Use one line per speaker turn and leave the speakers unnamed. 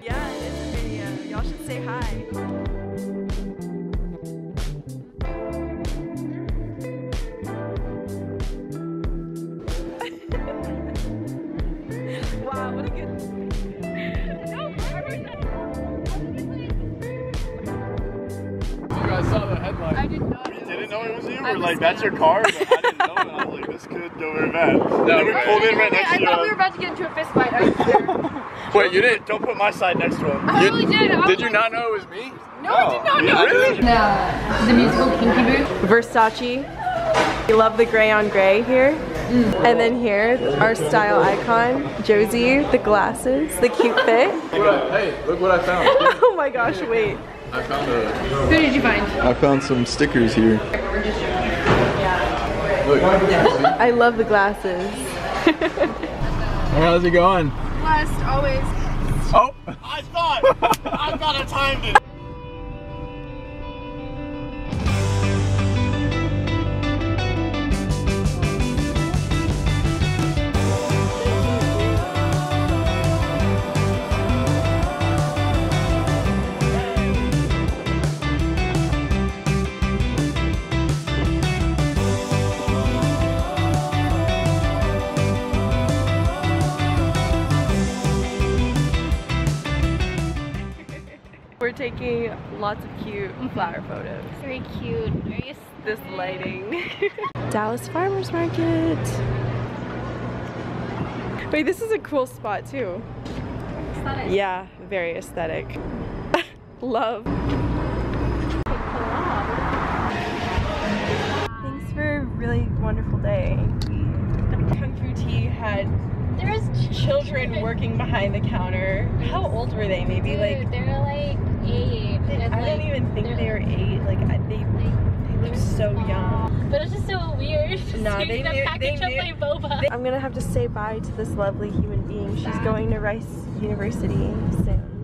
Yeah, it is a video. Y'all should say hi. Wow, what a good...
You guys saw the headline.
I did not.
You didn't know it was you? Or like, that's your car? But I didn't know it. I was like, this could go very bad. No, we pulled in right next to you.
I thought we were about to get into a fist fight. I swear.
Wait, you didn't? Don't put my side next to him.
I really did.
Did you not know it was me?
No, I did not know.
Really?
The musical Kinky Booth.
Versace. We love the gray on gray here. And then here, our style icon, Josie, the glasses, the cute fit.
Hey, look what I found.
Oh my gosh, wait.
I found a...
Who did you find?
I found some stickers here. Look.
I love the glasses.
Hey, how's it going?
Blessed, always.
Oh!
I thought I timed it.
We're taking lots of cute flower photos.
Very cute. Very
This lighting. Dallas Farmers Market. Wait, this is a cool spot too.
aesthetic.
Yeah, very aesthetic. Love. Thanks for a really wonderful day. Kung Fu Tea had children working behind the counter. How old were they? Maybe
Dude,
like
they're like 8.
I don't even think they were 8. Like they look so young.
But it's just so weird.
No,
they knew. Like boba.
I'm gonna have to say bye to this lovely human being. She's going to Rice University soon.